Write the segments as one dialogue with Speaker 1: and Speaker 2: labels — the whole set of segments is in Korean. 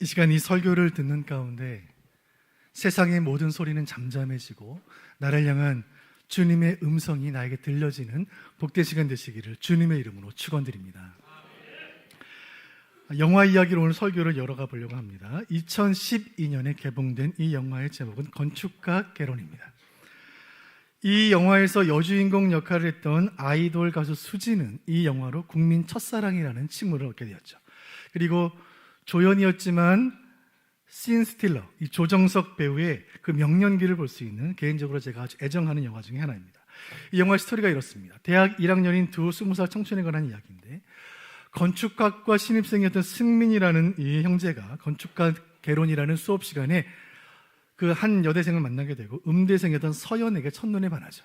Speaker 1: 이 시간 이 설교를 듣는 가운데 세상의 모든 소리는 잠잠해지고 나를 향한 주님의 음성이 나에게 들려지는 복된 시간 되시기를 주님의 이름으로 축원드립니다. 영화 이야기로 오늘 설교를 열어가 보려고 합니다. 2012년에 개봉된 이 영화의 제목은 건축가 개론입니다. 이 영화에서 여주인공 역할을 했던 아이돌 가수 수지는 이 영화로 국민 첫사랑이라는 칭호를 얻게 되었죠. 그리고 조연이었지만 씬 스틸러, 이 조정석 배우의 그 명연기를 볼 수 있는 개인적으로 제가 아주 애정하는 영화 중에 하나입니다. 이 영화의 스토리가 이렇습니다. 대학 1학년인 두 20살 청춘에 관한 이야기인데, 건축학과 신입생이었던 승민이라는 이 형제가 건축가 개론이라는 수업 시간에 그 한 여대생을 만나게 되고 음대생이었던 서연에게 첫눈에 반하죠.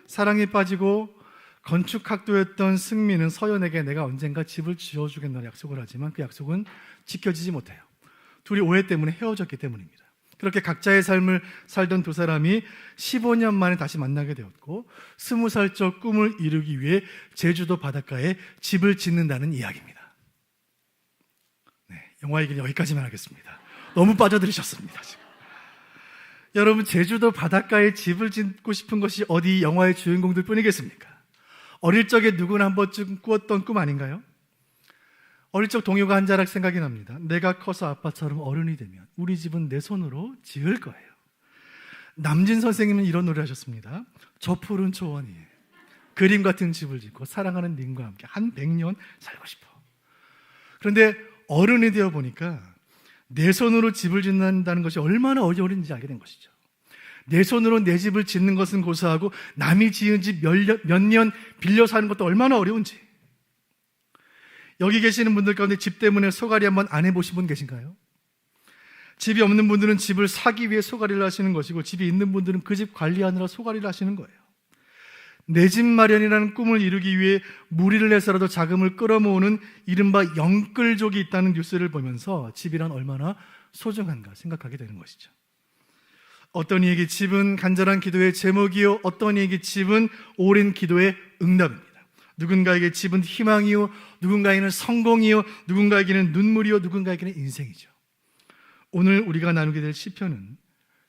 Speaker 1: 사랑에 빠지고 건축학도였던 승민은 서연에게 내가 언젠가 집을 지어주겠다는 약속을 하지만 그 약속은 지켜지지 못해요. 둘이 오해 때문에 헤어졌기 때문입니다. 그렇게 각자의 삶을 살던 두 사람이 15년 만에 다시 만나게 되었고 20살 적 꿈을 이루기 위해 제주도 바닷가에 집을 짓는다는 이야기입니다. 네, 영화 얘기는 여기까지만 하겠습니다. 너무 빠져들으셨습니다. 지금. 여러분, 제주도 바닷가에 집을 짓고 싶은 것이 어디 영화의 주인공들 뿐이겠습니까? 어릴 적에 누구나 한 번쯤 꾸었던 꿈 아닌가요? 어릴 적 동요가 한 자락 생각이 납니다. 내가 커서 아빠처럼 어른이 되면 우리 집은 내 손으로 지을 거예요. 남진 선생님은 이런 노래 하셨습니다. 저 푸른 초원 위에 그림 같은 집을 짓고 사랑하는 님과 함께 한 100년 살고 싶어. 그런데 어른이 되어 보니까 내 손으로 집을 짓는다는 것이 얼마나 어려운지 알게 된 것이죠. 내 손으로 내 집을 짓는 것은 고사하고 남이 지은 집 몇 년 빌려 사는 것도 얼마나 어려운지. 여기 계시는 분들 가운데 집 때문에 소갈이 한번 안 해보신 분 계신가요? 집이 없는 분들은 집을 사기 위해 소갈이를 하시는 것이고, 집이 있는 분들은 그 집 관리하느라 소갈이를 하시는 거예요. 내 집 마련이라는 꿈을 이루기 위해 무리를 해서라도 자금을 끌어모으는 이른바 영끌족이 있다는 뉴스를 보면서 집이란 얼마나 소중한가 생각하게 되는 것이죠. 어떤 이에게 집은 간절한 기도의 제목이요, 어떤 이에게 집은 오랜 기도의 응답입니다. 누군가에게 집은 희망이요, 누군가에게는 성공이요, 누군가에게는 눈물이요, 누군가에게는 인생이죠. 오늘 우리가 나누게 될 시편은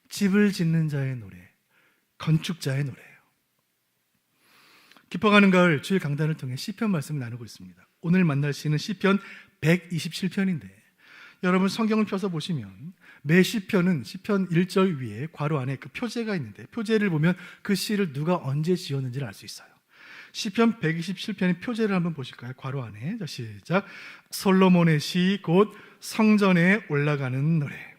Speaker 1: 집을 짓는 자의 노래, 건축자의 노래예요. 깊어가는 가을 주일 강단을 통해 시편 말씀을 나누고 있습니다. 오늘 만날 시는 시편 127편인데 여러분 성경을 펴서 보시면 매 시편은 시편 1절 위에 괄호 안에 그 표제가 있는데 표제를 보면 그 시를 누가 언제 지었는지를 알 수 있어요. 시편 127편의 표제를 한번 보실까요? 괄호 안에. 자, 시작. 솔로몬의 시 곧 성전에 올라가는 노래.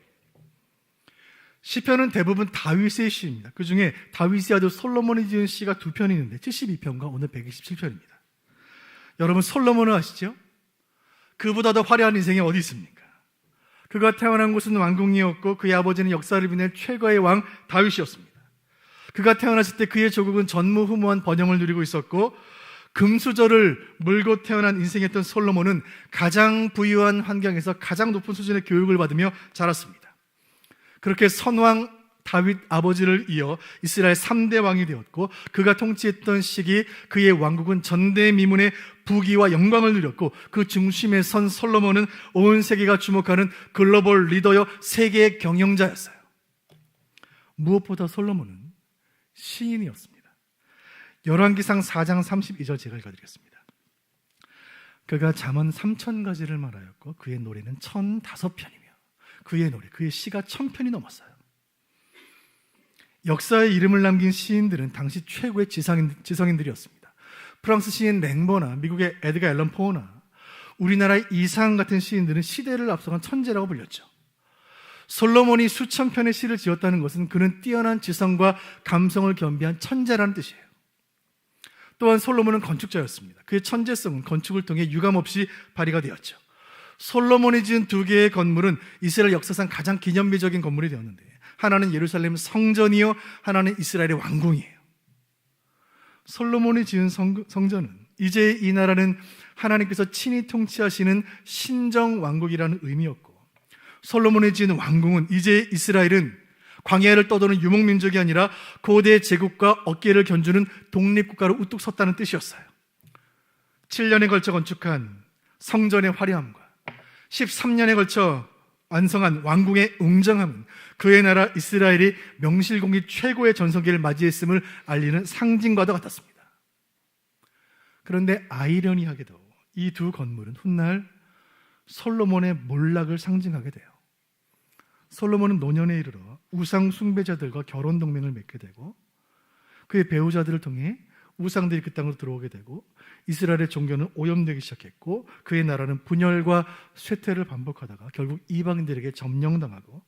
Speaker 1: 시편은 대부분 다윗의 시입니다. 그 중에 다윗이 아들 솔로몬이 지은 시가 2편이 있는데 72편과 오늘 127편입니다. 여러분 솔로몬을 아시죠? 그보다 더 화려한 인생이 어디 있습니까? 그가 태어난 곳은 왕궁이었고 그의 아버지는 역사를 빛낼 최고의 왕 다윗이었습니다. 그가 태어났을 때 그의 조국은 전무후무한 번영을 누리고 있었고 금수저를 물고 태어난 인생이었던 솔로몬은 가장 부유한 환경에서 가장 높은 수준의 교육을 받으며 자랐습니다. 그렇게 선왕 다윗 아버지를 이어 이스라엘 3대 왕이 되었고 그가 통치했던 시기 그의 왕국은 전대미문의 부귀와 영광을 누렸고 그 중심에 선 솔로몬은 온 세계가 주목하는 글로벌 리더여 세계 경영자였어요. 무엇보다 솔로몬은 시인이었습니다. 열왕기상 4장 32절 제가 읽어드리겠습니다. 그가 잠언 3000가지를 말하였고 그의 노래는 1005편이며 그의 노래, 그의 시가 1000편이 넘었어요. 역사에 이름을 남긴 시인들은 당시 최고의 지성인들이었습니다. 프랑스 시인 랭보나 미국의 에드가 앨런 포나 우리나라의 이상 같은 시인들은 시대를 앞서간 천재라고 불렸죠. 솔로몬이 수천 편의 시를 지었다는 것은 그는 뛰어난 지성과 감성을 겸비한 천재라는 뜻이에요. 또한 솔로몬은 건축자였습니다. 그의 천재성은 건축을 통해 유감없이 발휘가 되었죠. 솔로몬이 지은 2개의 건물은 이스라엘 역사상 가장 기념비적인 건물이 되었는데 하나는 예루살렘 성전이요 하나는 이스라엘의 왕궁이에요. 솔로몬이 지은 성전은 이제 이 나라는 하나님께서 친히 통치하시는 신정왕국이라는 의미였고 솔로몬이 지은 왕궁은 이제 이스라엘은 광야를 떠도는 유목민족이 아니라 고대 제국과 어깨를 견주는 독립국가로 우뚝 섰다는 뜻이었어요. 7년에 걸쳐 건축한 성전의 화려함과 13년에 걸쳐 완성한 왕궁의 웅장함은 그의 나라 이스라엘이 명실공히 최고의 전성기를 맞이했음을 알리는 상징과도 같았습니다. 그런데 아이러니하게도 이 두 건물은 훗날 솔로몬의 몰락을 상징하게 돼요. 솔로몬은 노년에 이르러 우상 숭배자들과 결혼 동맹을 맺게 되고 그의 배우자들을 통해 우상들이 그 땅으로 들어오게 되고 이스라엘의 종교는 오염되기 시작했고 그의 나라는 분열과 쇠퇴를 반복하다가 결국 이방인들에게 점령당하고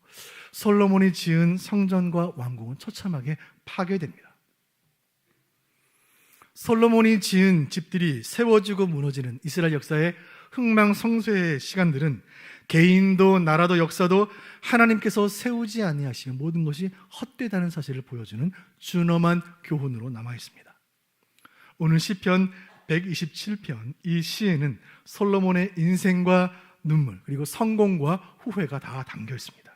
Speaker 1: 솔로몬이 지은 성전과 왕궁은 처참하게 파괴됩니다. 솔로몬이 지은 집들이 세워지고 무너지는 이스라엘 역사의 흥망성쇠의 시간들은 개인도 나라도 역사도 하나님께서 세우지 아니하시면 모든 것이 헛되다는 사실을 보여주는 준엄한 교훈으로 남아 있습니다. 오늘 시편 127편 이 시에는 솔로몬의 인생과 눈물 그리고 성공과 후회가 다 담겨 있습니다.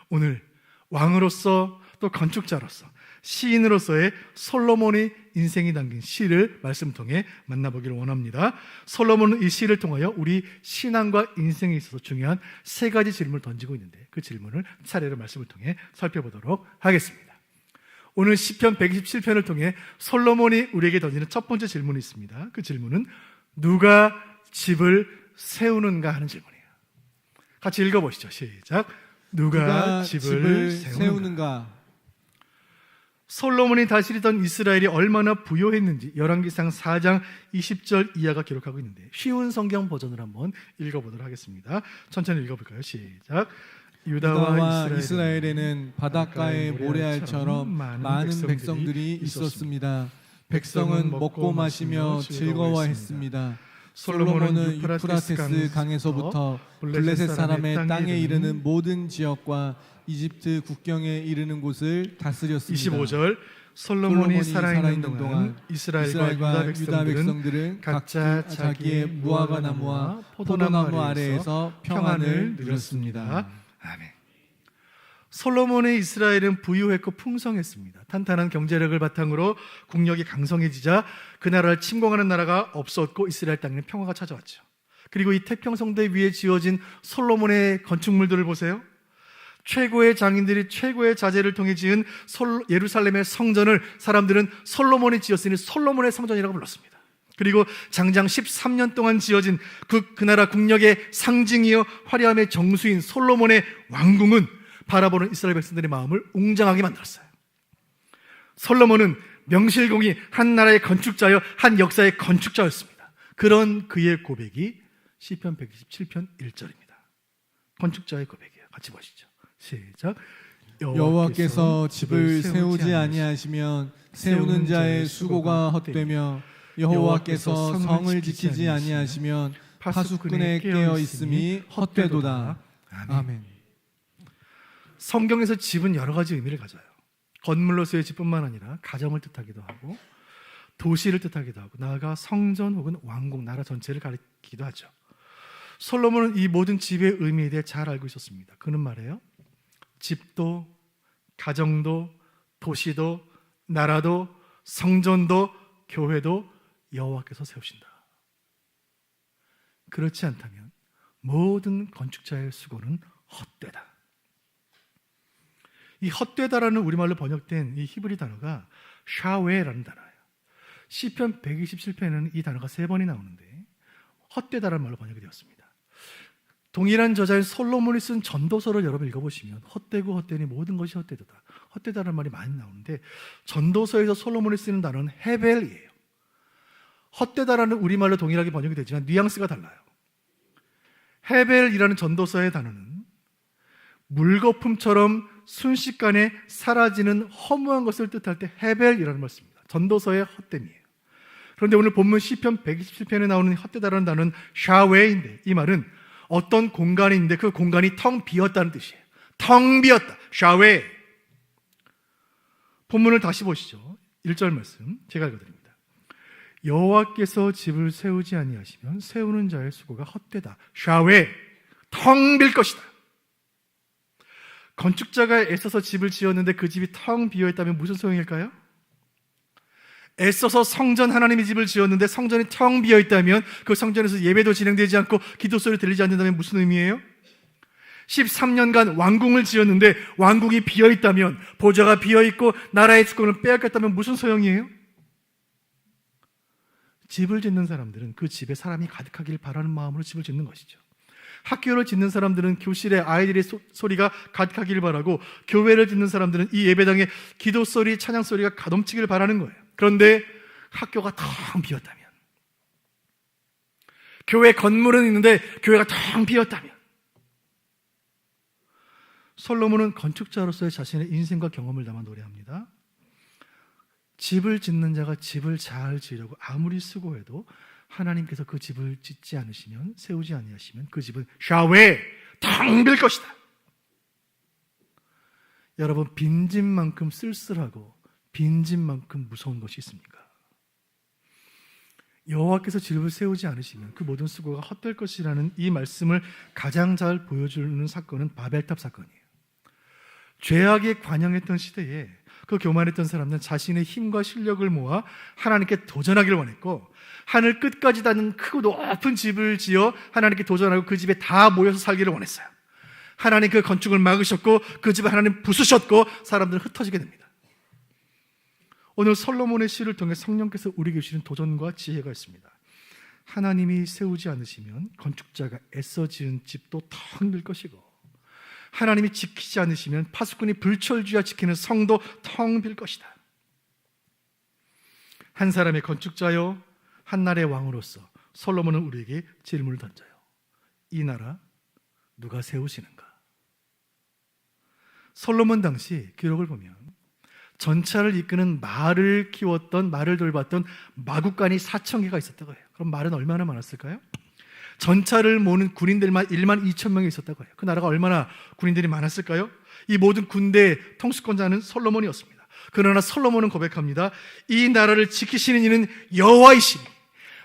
Speaker 1: 오늘 왕으로서 또 건축자로서 시인으로서의 솔로몬의 인생이 담긴 시를 말씀 통해 만나보기를 원합니다. 솔로몬은 이 시를 통하여 우리 신앙과 인생에 있어서 중요한 세 가지 질문을 던지고 있는데 그 질문을 차례로 말씀을 통해 살펴보도록 하겠습니다. 오늘 시편 127편을 통해 솔로몬이 우리에게 던지는 첫 번째 질문이 있습니다. 그 질문은 누가 집을 세우는가 하는 질문이에요. 같이 읽어보시죠. 시작. 누가 집을 세우는가? 솔로몬이 다스리던 이스라엘이 얼마나 부요했는지 열왕기상 4장 20절 이하가 기록하고 있는데 쉬운 성경 버전을 한번 읽어보도록 하겠습니다. 천천히 읽어볼까요? 시작. 유다와
Speaker 2: 이스라엘에는 바닷가의 모래알처럼 많은 백성들이 있었습니다. 백성은 먹고 마시며 즐거워했습니다. 솔로몬은 유프라테스 강에서부터 블레셋 사람의 땅에 이르는 모든 지역과 이집트 국경에 이르는 곳을 다스렸습니다.
Speaker 1: 25절 솔로몬이 살아있는 동안 이스라엘과 유다 백성들은 각자 자기의 무화과 나무와 포도나무 아래에서 평안을 누렸습니다. 아멘. 솔로몬의 이스라엘은 부유했고 풍성했습니다. 탄탄한 경제력을 바탕으로 국력이 강성해지자 그 나라를 침공하는 나라가 없었고 이스라엘 땅에는 평화가 찾아왔죠. 그리고 이 태평성대 위에 지어진 솔로몬의 건축물들을 보세요. 최고의 장인들이 최고의 자재를 통해 지은 예루살렘의 성전을 사람들은 솔로몬이 지었으니 솔로몬의 성전이라고 불렀습니다. 그리고 장장 13년 동안 지어진 그 나라 국력의 상징이요 화려함의 정수인 솔로몬의 왕궁은 바라보는 이스라엘 백성들의 마음을 웅장하게 만들었어요. 솔로몬은 명실공히 한 나라의 건축자여 한 역사의 건축자였습니다. 그런 그의 고백이 시편 127편 1절입니다. 건축자의 고백이에요. 같이 보시죠. 시작.
Speaker 2: 여호와께서 집을 세우지 아니하시면 세우는 자의 수고가 헛되며 여호와께서 성을 지키지 아니하시면 파수꾼의 깨어 있음이 헛되도다. 아멘.
Speaker 1: 성경에서 집은 여러 가지 의미를 가져요. 건물로서의 집뿐만 아니라 가정을 뜻하기도 하고 도시를 뜻하기도 하고 나아가 성전 혹은 왕궁, 나라 전체를 가리키기도 하죠. 솔로몬은 이 모든 집의 의미에 대해 잘 알고 있었습니다. 그는 말해요. 집도, 가정도, 도시도, 나라도, 성전도, 교회도 여호와께서 세우신다. 그렇지 않다면 모든 건축자의 수고는 헛되다. 이 헛되다라는 우리말로 번역된 이 히브리 단어가 샤웨라는 단어예요. 시편 127편에는 이 단어가 3번이 나오는데 헛되다라는 말로 번역이 되었습니다. 동일한 저자인 솔로몬이 쓴 전도서를 여러분 읽어보시면 헛되고 헛되니 모든 것이 헛되다. 헛되다라는 말이 많이 나오는데 전도서에서 솔로몬이 쓰는 단어는 헤벨이에요. 헛되다라는 우리말로 동일하게 번역이 되지만 뉘앙스가 달라요. 헤벨이라는 전도서의 단어는 물거품처럼 순식간에 사라지는 허무한 것을 뜻할 때 헤벨이라는 말 씁니다. 전도서의 헛됨이에요. 그런데 오늘 본문 시편 127편에 나오는 헛되다라는 단어는 샤웨인데 이 말은 어떤 공간이 있는데 그 공간이 텅 비었다는 뜻이에요. 텅 비었다. 샤웨. 본문을 다시 보시죠. 1절 말씀 제가 읽어드립니다. 여호와께서 집을 세우지 아니하시면 세우는 자의 수고가 헛되다. 샤웨. 텅 빌 것이다. 건축자가 애써서 집을 지었는데 그 집이 텅 비어있다면 무슨 소용일까요? 애써서 성전 하나님의 집을 지었는데 성전이 텅 비어있다면 그 성전에서 예배도 진행되지 않고 기도 소리 들리지 않는다면 무슨 의미예요? 13년간 왕궁을 지었는데 왕궁이 비어있다면, 보좌가 비어있고 나라의 주권을 빼앗겼다면 무슨 소용이에요? 집을 짓는 사람들은 그 집에 사람이 가득하길 바라는 마음으로 집을 짓는 것이죠. 학교를 짓는 사람들은 교실에 아이들의 소리가 가득하기를 바라고, 교회를 짓는 사람들은 이 예배당에 기도 소리, 찬양 소리가 가넘치기를 바라는 거예요. 그런데 학교가 텅 비었다면, 교회 건물은 있는데 교회가 텅 비었다면, 솔로몬은 건축자로서의 자신의 인생과 경험을 담아 노래합니다. 집을 짓는 자가 집을 잘 지으려고 아무리 수고해도 하나님께서 그 집을 짓지 않으시면, 세우지 아니하시면 그 집은 샤웨 텅 빌 것이다. 여러분, 빈집만큼 쓸쓸하고 빈집만큼 무서운 것이 있습니까? 여호와께서 집을 세우지 않으시면 그 모든 수고가 헛될 것이라는 이 말씀을 가장 잘 보여주는 사건은 바벨탑 사건이에요. 죄악에 관영했던 시대에 그 교만했던 사람들은 자신의 힘과 실력을 모아 하나님께 도전하기를 원했고, 하늘 끝까지 닿는 크고 높은 집을 지어 하나님께 도전하고 그 집에 다 모여서 살기를 원했어요. 하나님 그 건축을 막으셨고 그 집을 하나님 부수셨고 사람들은 흩어지게 됩니다. 오늘 솔로몬의 시를 통해 성령께서 우리에게 주시는 도전과 지혜가 있습니다. 하나님이 세우지 않으시면 건축자가 애써 지은 집도 텅 빌 것이고, 하나님이 지키지 않으시면 파수꾼이 불철주야 지키는 성도 텅 빌 것이다. 한 사람의 건축자요, 한 나라의 왕으로서 솔로몬은 우리에게 질문을 던져요. 이 나라 누가 세우시는가? 솔로몬 당시 기록을 보면 전차를 이끄는 말을 키웠던, 말을 돌봤던 마구간이 4,000개가 있었다고 해요. 그럼 말은 얼마나 많았을까요? 전차를 모는 군인들만 1만 2천 명이 있었다고 해요. 그 나라가 얼마나 군인들이 많았을까요? 이 모든 군대의 통수권자는 솔로몬이었습니다. 그러나 솔로몬은 고백합니다. 이 나라를 지키시는 이는 여호와이시니,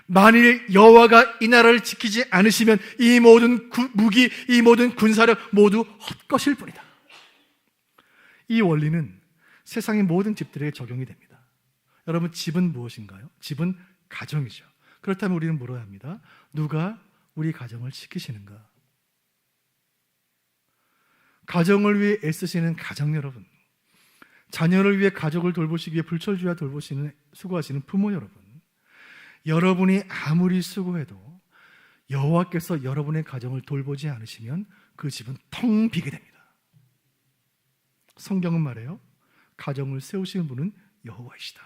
Speaker 1: 만일 여호와가 이 나라를 지키지 않으시면 이 모든 무기, 이 모든 군사력 모두 헛것일 뿐이다. 이 원리는 세상의 모든 집들에게 적용이 됩니다. 여러분, 집은 무엇인가요? 집은 가정이죠. 그렇다면 우리는 물어야 합니다. 누가 우리 가정을 지키시는가? 가정을 위해 애쓰시는 가정 여러분, 자녀를 위해 가족을 돌보시기 위해 불철주야 돌보시는, 수고하시는 부모 여러분, 여러분이 아무리 수고해도 여호와께서 여러분의 가정을 돌보지 않으시면 그 집은 텅 비게 됩니다. 성경은 말해요. 가정을 세우시는 분은 여호와이시다.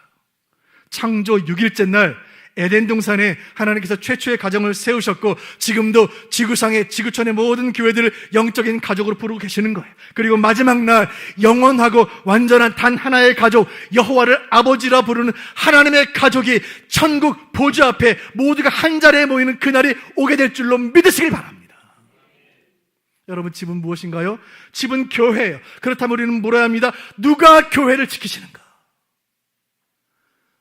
Speaker 1: 창조 6일째 날 에덴 동산에 하나님께서 최초의 가정을 세우셨고, 지금도 지구상의, 지구촌의 모든 교회들을 영적인 가족으로 부르고 계시는 거예요. 그리고 마지막 날 영원하고 완전한 단 하나의 가족, 여호와를 아버지라 부르는 하나님의 가족이 천국 보좌 앞에 모두가 한 자리에 모이는 그날이 오게 될 줄로 믿으시길 바랍니다. 여러분, 집은 무엇인가요? 집은 교회예요. 그렇다면 우리는 물어야 합니다. 누가 교회를 지키시는가?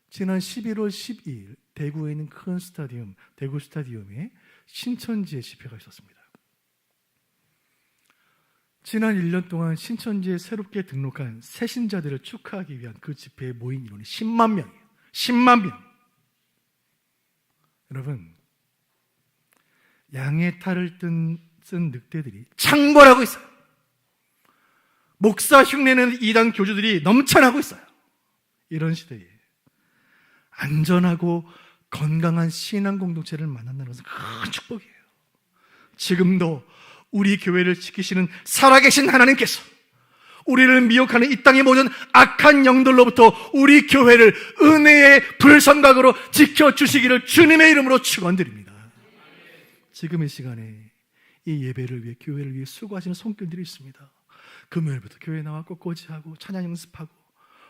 Speaker 1: 지난 11월 12일 대구에 있는 큰 스타디움, 대구 스타디움에 신천지의 집회가 있었습니다. 지난 1년 동안 신천지에 새롭게 등록한 새신자들을 축하하기 위한 그 집회에 모인 인원이 10만 명이에요. 10만 명. 여러분, 양의 탈을 쓴 늑대들이 창궐하고 있어요. 목사 흉내내는 이단 교주들이 넘쳐나고 있어요. 이런 시대에 안전하고 건강한 신앙 공동체를 만난다는 것은 큰 축복이에요. 지금도 우리 교회를 지키시는 살아계신 하나님께서 우리를 미혹하는 이 땅의 모든 악한 영들로부터 우리 교회를 은혜의 불성각으로 지켜주시기를 주님의 이름으로 축원드립니다. 지금 이 시간에 이 예배를 위해, 교회를 위해 수고하시는 손길들이 있습니다. 금요일부터 교회에 나와 꽃꽂이하고 찬양 연습하고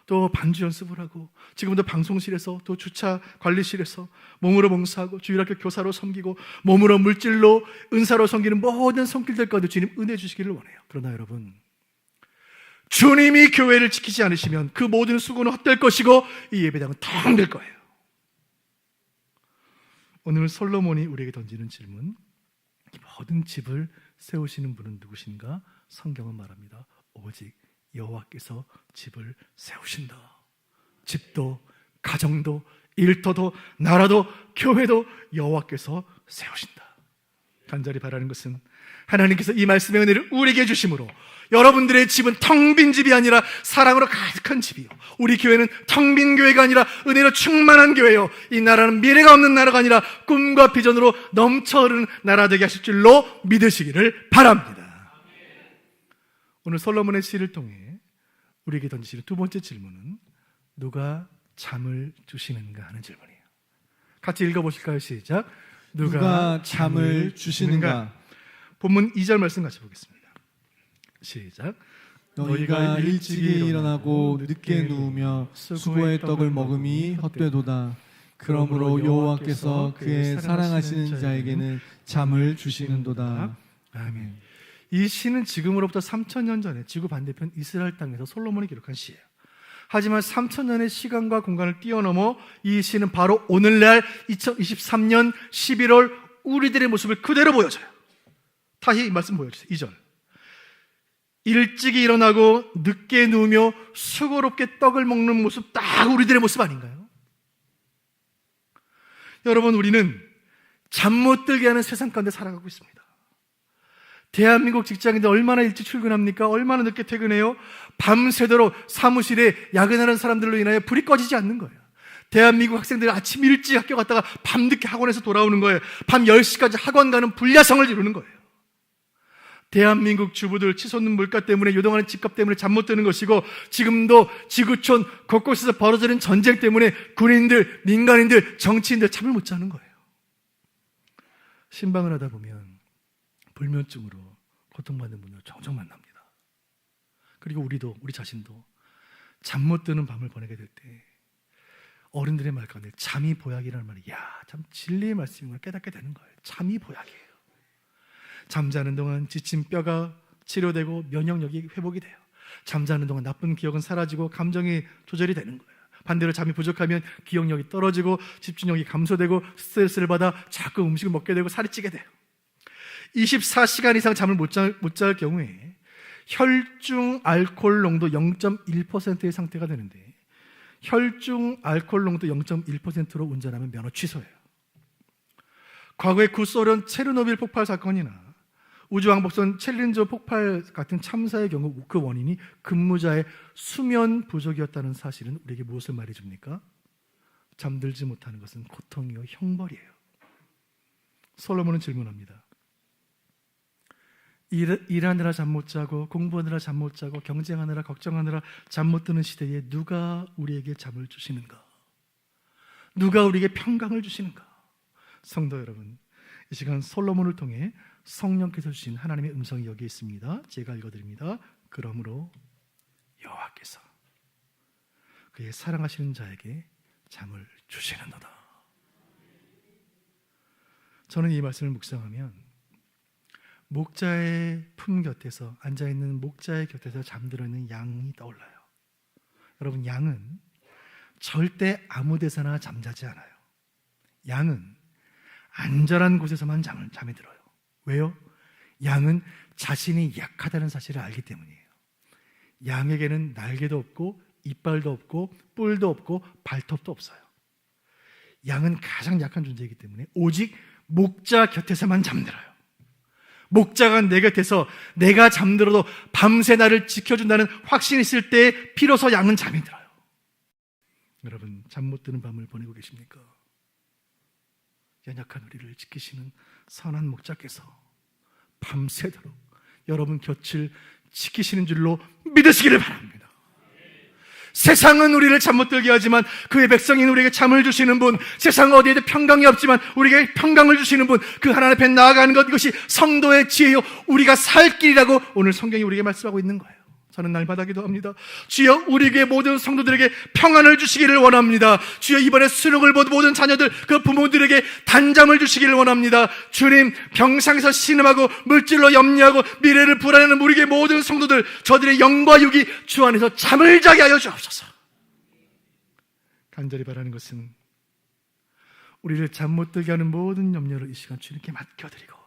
Speaker 1: 또 반주 연습을 하고, 지금도 방송실에서, 또 주차 관리실에서 몸으로 봉사하고 주일학교 교사로 섬기고 몸으로 물질로 은사로 섬기는 모든 손길들 가운데 주님 은혜 주시기를 원해요. 그러나 여러분, 주님이 교회를 지키지 않으시면 그 모든 수고는 헛될 것이고 이 예배당은 텅 될 거예요. 오늘 솔로몬이 우리에게 던지는 질문, 모든 집을 세우시는 분은 누구신가? 성경은 말합니다. 오직 여호와께서 집을 세우신다. 집도, 가정도, 일터도, 나라도, 교회도 여호와께서 세우신다. 간절히 바라는 것은 하나님께서 이 말씀의 은혜를 우리에게 주심으로 여러분들의 집은 텅 빈 집이 아니라 사랑으로 가득한 집이요, 우리 교회는 텅 빈 교회가 아니라 은혜로 충만한 교회요, 이 나라는 미래가 없는 나라가 아니라 꿈과 비전으로 넘쳐 흐르는 나라 되게 하실 줄로 믿으시기를 바랍니다. 오늘 솔로몬의 시를 통해 우리에게 던지시는 두 번째 질문은 누가 잠을 주시는가 하는 질문이에요. 같이 읽어보실까요? 시작.
Speaker 2: 누가 잠을 주시는가?
Speaker 1: 본문 2절 말씀 같이 보겠습니다. 시작.
Speaker 2: 너희가 일찍이 일어나고 늦게 누우며 수고의 떡을 먹음이 헛되도다. 그러므로 여호와께서 그의 사랑하시는 자에게는 잠을 주시는도다.
Speaker 1: 아멘. 이 시는 지금으로부터 3,000년 전에 지구 반대편 이스라엘 땅에서 솔로몬이 기록한 시예요. 하지만 3,000년의 시간과 공간을 뛰어넘어 이 시는 바로 오늘날 2023년 11월 우리들의 모습을 그대로 보여줘요. 다시 이 말씀 보여주세요. 2절. 일찍이 일어나고 늦게 누우며 수고롭게 떡을 먹는 모습, 딱 우리들의 모습 아닌가요? 여러분, 우리는 잠 못 들게 하는 세상 가운데 살아가고 있습니다. 대한민국 직장인들 얼마나 일찍 출근합니까? 얼마나 늦게 퇴근해요? 밤새도록 사무실에 야근하는 사람들로 인하여 불이 꺼지지 않는 거예요. 대한민국 학생들 아침 일찍 학교 갔다가 밤늦게 학원에서 돌아오는 거예요. 밤 10시까지 학원 가는 불야성을 이루는 거예요. 대한민국 주부들 치솟는 물가 때문에, 요동하는 집값 때문에 잠 못 드는 것이고, 지금도 지구촌 곳곳에서 벌어지는 전쟁 때문에 군인들, 민간인들, 정치인들 잠을 못 자는 거예요. 신방을 하다 보면 불면증으로 고통받는 분들 종종 만납니다. 그리고 우리 자신도 잠 못 드는 밤을 보내게 될 때 어른들의 말 가운데 잠이 보약이라는 말이, 참 진리의 말씀인 걸 깨닫게 되는 거예요. 잠이 보약이에요. 잠자는 동안 지친 뼈가 치료되고 면역력이 회복이 돼요. 잠자는 동안 나쁜 기억은 사라지고 감정이 조절이 되는 거예요. 반대로 잠이 부족하면 기억력이 떨어지고 집중력이 감소되고 스트레스를 받아 자꾸 음식을 먹게 되고 살이 찌게 돼요. 24시간 이상 잠을 못 잘 경우에 혈중 알코올 농도 0.1%의 상태가 되는데, 혈중 알코올 농도 0.1%로 운전하면 면허 취소예요. 과거에 구소련 체르노빌 폭발 사건이나 우주왕복선 챌린저 폭발 같은 참사의 경우 그 원인이 근무자의 수면 부족이었다는 사실은 우리에게 무엇을 말해줍니까? 잠들지 못하는 것은 고통이요 형벌이에요. 솔로몬은 질문합니다. 일하느라 잠 못 자고, 공부하느라 잠 못 자고, 경쟁하느라 걱정하느라 잠 못 드는 시대에 누가 우리에게 잠을 주시는가? 누가 우리에게 평강을 주시는가? 성도 여러분, 이 시간 솔로몬을 통해 성령께서 주신 하나님의 음성이 여기 있습니다. 제가 읽어드립니다. 그러므로 여호와께서 그의 사랑하시는 자에게 잠을 주시는도다. 저는 이 말씀을 묵상하면 목자의 품 곁에서, 앉아있는 목자의 곁에서 잠들어 있는 양이 떠올라요. 여러분, 양은 절대 아무 데서나 잠자지 않아요. 양은 안전한 곳에서만 잠이 들어요. 왜요? 양은 자신이 약하다는 사실을 알기 때문이에요. 양에게는 날개도 없고 이빨도 없고 뿔도 없고 발톱도 없어요. 양은 가장 약한 존재이기 때문에 오직 목자 곁에서만 잠들어요. 목자가 내 곁에서 내가 잠들어도 밤새 나를 지켜준다는 확신이 있을 때 비로소 양은 잠이 들어요. 여러분, 잠 못 드는 밤을 보내고 계십니까? 연약한 우리를 지키시는 선한 목자께서 밤새도록 여러분 곁을 지키시는 줄로 믿으시기를 바랍니다. 세상은 우리를 잠 못 들게 하지만 그의 백성인 우리에게 잠을 주시는 분, 세상 어디에도 평강이 없지만 우리에게 평강을 주시는 분, 그 하나님 앞에 나아가는 것, 이것이 성도의 지혜요 우리가 살 길이라고 오늘 성경이 우리에게 말씀하고 있는 거예요. 저는 날마다 기도합니다. 주여, 우리에게 모든 성도들에게 평안을 주시기를 원합니다. 주여, 이번에 수능을 본 모든 자녀들, 그 부모들에게 단잠을 주시기를 원합니다. 주님, 병상에서 신음하고 물질로 염려하고 미래를 불안해하는 우리에게 모든 성도들, 저들의 영과 육이 주 안에서 잠을 자게 하여 주옵소서. 간절히 바라는 것은 우리를 잠 못 들게 하는 모든 염려를 이 시간 주님께 맡겨드리고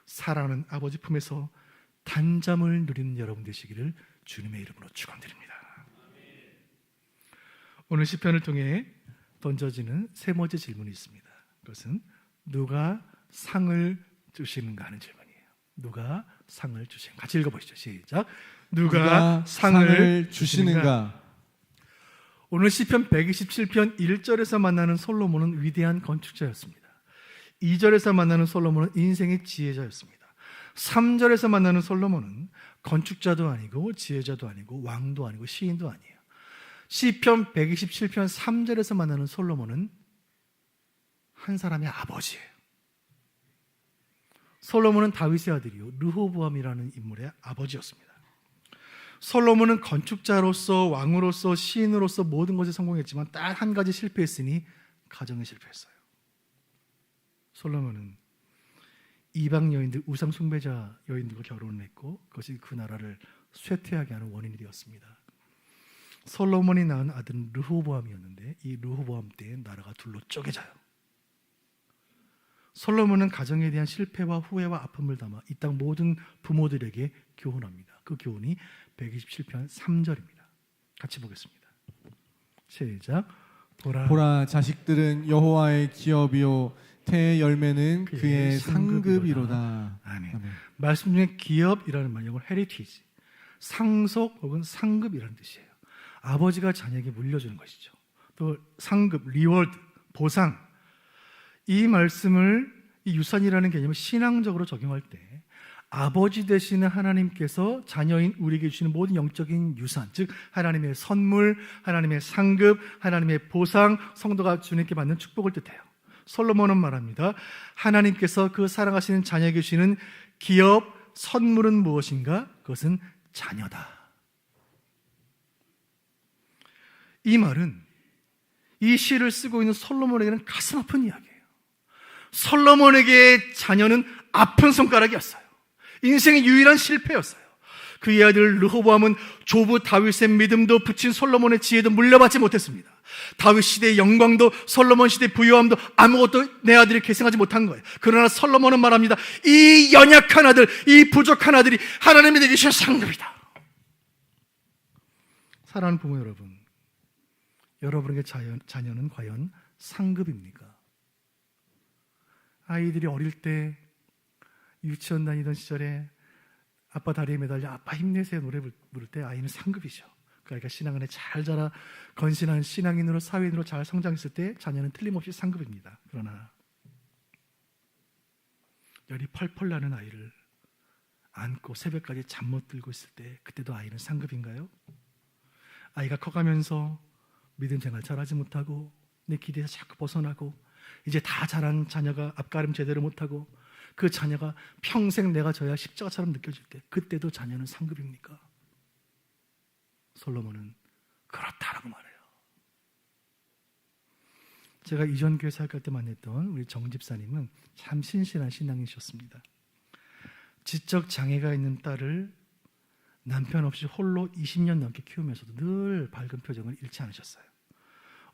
Speaker 1: 사랑하는 아버지 품에서 단잠을 누리는 여러분 되시기를 주님의 이름으로 축원드립니다. 오늘 시편을 통해 던져지는 세 번째 질문이 있습니다. 그것은 누가 상을 주시는가 하는 질문이에요. 누가 상을 주시는가? 같이 읽어보시죠. 시작. 누가 상을 주시는가? 오늘 시편 127편 1절에서 만나는 솔로몬은 위대한 건축자였습니다. 2절에서 만나는 솔로몬은 인생의 지혜자였습니다. 3절에서 만나는 솔로몬은 건축자도 아니고 지혜자도 아니고 왕도 아니고 시인도 아니에요. 시편 127편 3절에서 만나는 솔로몬은 한 사람의 아버지예요. 솔로몬은 다윗의 아들이요 르호보암이라는 인물의 아버지였습니다. 솔로몬은 건축자로서 왕으로서 시인으로서 모든 것에 성공했지만 딱 한 가지 실패했으니 가정에 실패했어요. 솔로몬은 이방 여인들, 우상 숭배자 여인들과 결혼을 했고 그것이 그 나라를 쇠퇴하게 하는 원인이 되었습니다. 솔로몬이 낳은 아들은 르호보암이었는데 이 르호보암 때 나라가 둘로 쪼개져요. 솔로몬은 가정에 대한 실패와 후회와 아픔을 담아 이 땅 모든 부모들에게 교훈합니다. 그 교훈이 127편 3절입니다. 같이 보겠습니다. 시작.
Speaker 2: 보라 자식들은 여호와의 기업이요 태의 열매는 그의 상급이로다.
Speaker 1: 아멘. 말씀 중에 기업이라는 말, 영어로 heritage, 상속 혹은 상급이라는 뜻이에요. 아버지가 자녀에게 물려주는 것이죠. 또 상급, 리워드, 보상. 이 말씀을 이 유산이라는 개념을 신앙적으로 적용할 때 아버지 되시는 하나님께서 자녀인 우리에게 주시는 모든 영적인 유산, 즉 하나님의 선물, 하나님의 상급, 하나님의 보상, 성도가 주님께 받는 축복을 뜻해요. 솔로몬은 말합니다. 하나님께서 그 사랑하시는 자녀에게 주시는 기업, 선물은 무엇인가? 그것은 자녀다. 이 말은 이 시를 쓰고 있는 솔로몬에게는 가슴 아픈 이야기예요. 솔로몬에게 자녀는 아픈 손가락이었어요. 인생의 유일한 실패였어요. 그의 아들 르호보암은 조부 다윗의 믿음도 붙인 솔로몬의 지혜도 물려받지 못했습니다. 다윗 시대의 영광도 솔로몬 시대의 부유함도 아무것도 내 아들이 계승하지 못한 거예요. 그러나 솔로몬은 말합니다. 이 연약한 아들, 이 부족한 아들이 하나님이 내게 주신 상급이다. 사랑하는 부모 여러분, 여러분에게 자녀는 과연 상급입니까? 아이들이 어릴 때 유치원 다니던 시절에 아빠 다리에 매달려 아빠 힘내세요 노래 부를 때 아이는 상급이죠. 그러니까 신앙 안에 잘 자라 건실한 신앙인으로 사회인으로 잘 성장했을 때 자녀는 틀림없이 상급입니다. 그러나 열이 펄펄 나는 아이를 안고 새벽까지 잠 못 들고 있을 때 그때도 아이는 상급인가요? 아이가 커가면서 믿음 생활 잘하지 못하고 내 기대에서 자꾸 벗어나고 이제 다 자란 자녀가 앞가림 제대로 못하고 그 자녀가 평생 내가 져야 십자가처럼 느껴질 때 그때도 자녀는 상급입니까? 솔로몬은 그렇다라고 말해요. 제가 이전 교회 사역할 때 만났던 우리 정 집사님은 참 신실한 신앙이셨습니다. 지적 장애가 있는 딸을 남편 없이 홀로 20년 넘게 키우면서도 늘 밝은 표정을 잃지 않으셨어요.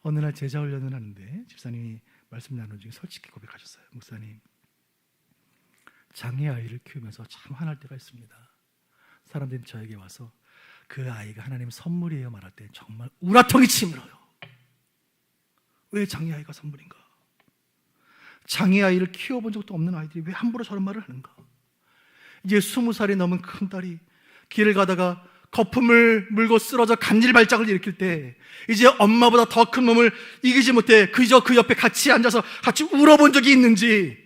Speaker 1: 어느 날 제자 훈련을 하는데 집사님이 말씀 나누는 중에 솔직히 고백하셨어요. 목사님, 장애 아이를 키우면서 참 화날 때가 있습니다. 사람들이 저에게 와서 그 아이가 하나님 선물이에요 말할 때 정말 우라통이 치밀어요. 왜 장애 아이가 선물인가? 장애 아이를 키워본 적도 없는 아이들이 왜 함부로 저런 말을 하는가? 이제 20살이 넘은 큰 딸이 길을 가다가 거품을 물고 쓰러져 간질발작을 일으킬 때 이제 엄마보다 더 큰 몸을 이기지 못해 그저 그 옆에 같이 앉아서 같이 울어본 적이 있는지,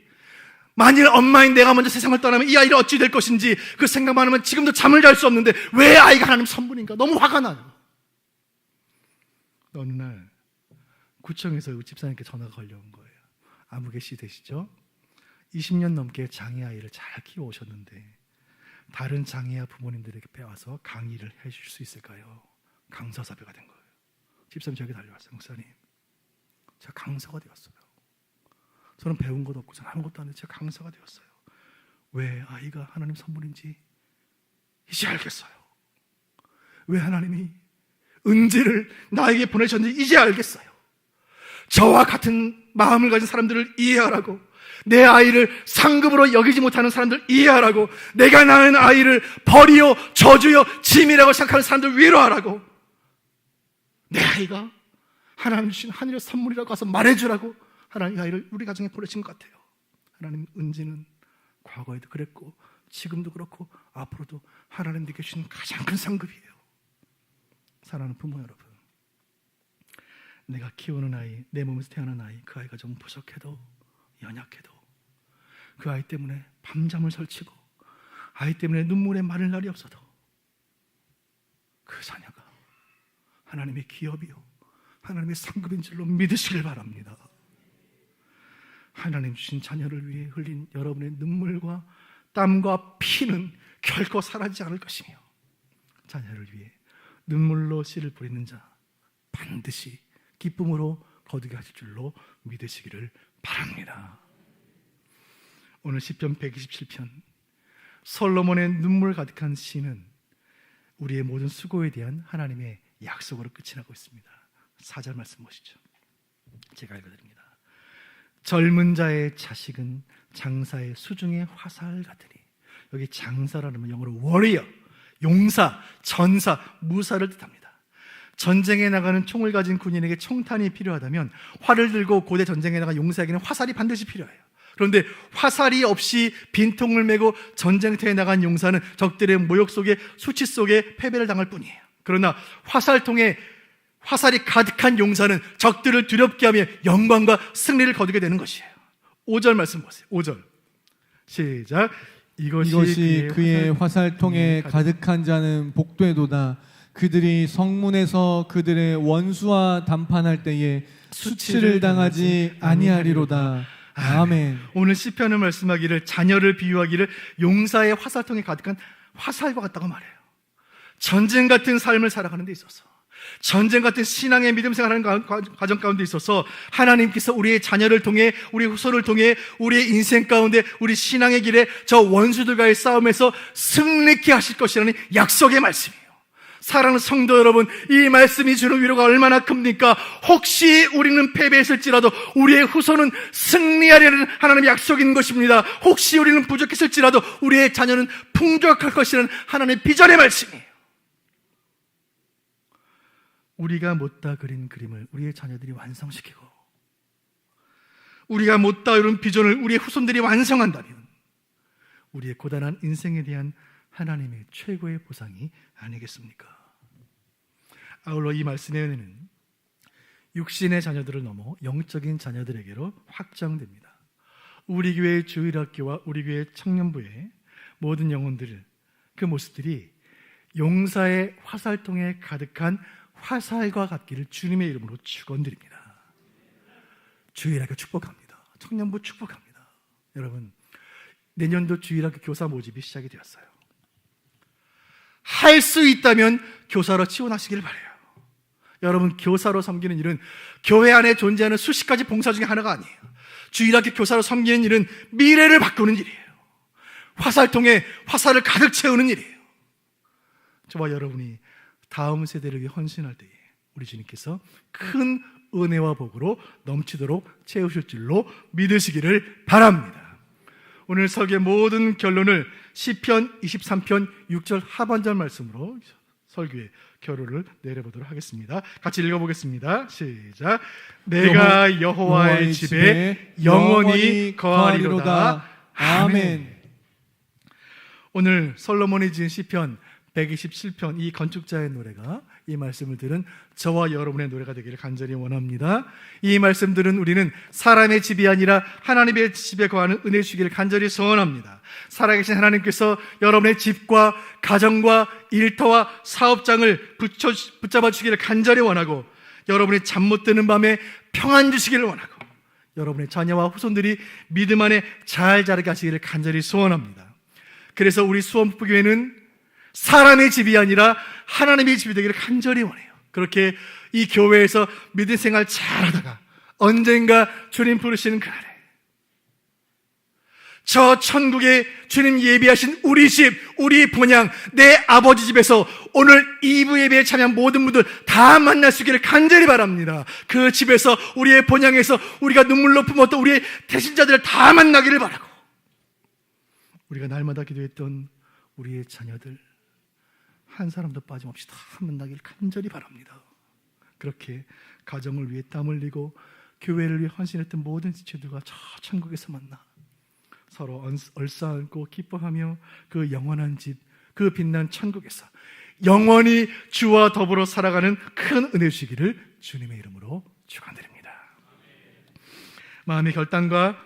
Speaker 1: 만일 엄마인 내가 먼저 세상을 떠나면 이 아이를 어찌 될 것인지 그 생각만 하면 지금도 잠을 잘 수 없는데 왜 아이가 하나님 선물인가? 너무 화가 나요. 어느 날 구청에서 집사님께 전화가 걸려온 거예요. 아무개 씨 되시죠? 20년 넘게 장애 아이를 잘 키워오셨는데 다른 장애아 부모님들에게 배워서 강의를 해줄 수 있을까요? 강사사배가 된 거예요. 집사님 저에게 달려왔어요. 목사님, 제가 강사가 되었어요. 저는 배운 것도 없고 저는 아무것도 안 했는데 제가 강사가 되었어요. 왜 아이가 하나님 선물인지 이제 알겠어요. 왜 하나님이 은재를 나에게 보내셨는지 이제 알겠어요. 저와 같은 마음을 가진 사람들을 이해하라고, 내 아이를 상급으로 여기지 못하는 사람들 이해하라고, 내가 낳은 아이를 벌이요 저주요 짐이라고 생각하는 사람들 위로하라고, 내 아이가 하나님 주신 하늘의 선물이라고 가서 말해주라고 하나님 아이를 우리 가정에 보내신 것 같아요. 하나님 은지는 과거에도 그랬고 지금도 그렇고 앞으로도 하나님께 주신 가장 큰 상급이에요. 사랑하는 부모 여러분, 내가 키우는 아이, 내 몸에서 태어난 아이, 그 아이가 좀 부족해도 연약해도 그 아이 때문에 밤잠을 설치고 아이 때문에 눈물에 마를 날이 없어도 그 자녀가 하나님의 기업이요 하나님의 상급인 줄로 믿으시길 바랍니다. 하나님 주신 자녀를 위해 흘린 여러분의 눈물과 땀과 피는 결코 사라지지 않을 것이며 자녀를 위해 눈물로 씨를 뿌리는 자 반드시 기쁨으로 거두게 하실 줄로 믿으시기를 바랍니다. 오늘 시편 127편 솔로몬의 눈물 가득한 시는 우리의 모든 수고에 대한 하나님의 약속으로 끝이 나고 있습니다. 4절 말씀 보시죠. 제가 읽어드립니다. 젊은 자의 자식은 장사의 수중의 화살 같으니, 여기 장사라는 건 영어로 워리어, 용사, 전사, 무사를 뜻합니다. 전쟁에 나가는 총을 가진 군인에게 총탄이 필요하다면 활을 들고 고대 전쟁에 나간 용사에게는 화살이 반드시 필요해요. 그런데 화살이 없이 빈통을 메고 전쟁터에 나간 용사는 적들의 모욕 속에 수치 속에 패배를 당할 뿐이에요. 그러나 화살통에 화살이 가득한 용사는 적들을 두렵게 하며 영광과 승리를 거두게 되는 것이에요. 5절 말씀 보세요. 5절 시작.
Speaker 2: 이것이 그의 화살통에 가득한 자는 복되도다. 그들이 성문에서 그들의 원수와 담판할 때에 수치를 당하지 아니하리로다. 아멘.
Speaker 1: 오늘 시편은 말씀하기를 자녀를 비유하기를 용사의 화살통에 가득한 화살과 같다고 말해요. 전쟁 같은 삶을 살아가는 데 있어서, 전쟁 같은 신앙의 믿음 생활하는 과정 가운데 있어서 하나님께서 우리의 자녀를 통해, 우리 후손을 통해 우리의 인생 가운데 우리 신앙의 길에 저 원수들과의 싸움에서 승리케 하실 것이라는 약속의 말씀이에요. 사랑하는 성도 여러분, 이 말씀이 주는 위로가 얼마나 큽니까? 혹시 우리는 패배했을지라도 우리의 후손은 승리하려는 하나님의 약속인 것입니다. 혹시 우리는 부족했을지라도 우리의 자녀는 풍족할 것이라는 하나님의 비전의 말씀이에요. 우리가 못다 그린 그림을 우리의 자녀들이 완성시키고 우리가 못다 이룬 비전을 우리의 후손들이 완성한다면 우리의 고단한 인생에 대한 하나님의 최고의 보상이 아니겠습니까? 아울러 이 말씀의 은혜는 육신의 자녀들을 넘어 영적인 자녀들에게로 확장됩니다. 우리 교회의 주일학교와 우리 교회 청년부의 모든 영혼들, 그 모습들이 용사의 화살통에 가득한 화살과 같기를 주님의 이름으로 축원드립니다. 주일학교 축복합니다. 청년부 축복합니다. 여러분, 내년도 주일학교 교사 모집이 시작이 되었어요. 할 수 있다면 교사로 지원하시길 바라요. 여러분, 교사로 섬기는 일은 교회 안에 존재하는 수십 가지 봉사 중에 하나가 아니에요. 주일학교 교사로 섬기는 일은 미래를 바꾸는 일이에요. 화살통에 화살을 가득 채우는 일이에요. 저와 여러분이 다음 세대를 위해 헌신할 때에 우리 주님께서 큰 은혜와 복으로 넘치도록 채우실 줄로 믿으시기를 바랍니다. 오늘 설교의 모든 결론을 시편 23편 6절 하반절 말씀으로 설교의 결론을 내려보도록 하겠습니다. 같이 읽어보겠습니다. 시작. 내가 여호와의 집에 영원히 거하리로다. 아멘. 오늘 솔로몬이 지은 시편 127편, 이 건축자의 노래가 이 말씀을 들은 저와 여러분의 노래가 되기를 간절히 원합니다. 이 말씀들은 우리는 사람의 집이 아니라 하나님의 집에 거하는 은혜 주기를 간절히 소원합니다. 살아계신 하나님께서 여러분의 집과 가정과 일터와 사업장을 붙잡아 주기를 간절히 원하고, 여러분이 잠 못 드는 밤에 평안 주시기를 원하고, 여러분의 자녀와 후손들이 믿음 안에 잘 자라게 하시기를 간절히 소원합니다. 그래서 우리 수원북부교회는 사람의 집이 아니라 하나님의 집이 되기를 간절히 원해요. 그렇게 이 교회에서 믿음 생활 잘하다가 언젠가 주님 부르시는 그날에 저 천국에 주님 예비하신 우리 집, 우리 본향, 내 아버지 집에서 오늘 2부 예배에 참여한 모든 분들 다 만날 수 있기를 간절히 바랍니다. 그 집에서, 우리의 본향에서 우리가 눈물로 품었던 우리의 대신자들을 다 만나기를 바라고, 우리가 날마다 기도했던 우리의 자녀들 한 사람도 빠짐없이 다 만나길 간절히 바랍니다. 그렇게 가정을 위해 땀 흘리고 교회를 위해 헌신했던 모든 지체들과 저 천국에서 만나 서로 얼싸안고 기뻐하며 그 영원한 집, 그 빛난 천국에서 영원히 주와 더불어 살아가는 큰 은혜 주시기를 주님의 이름으로 축원드립니다. 마음의 결단과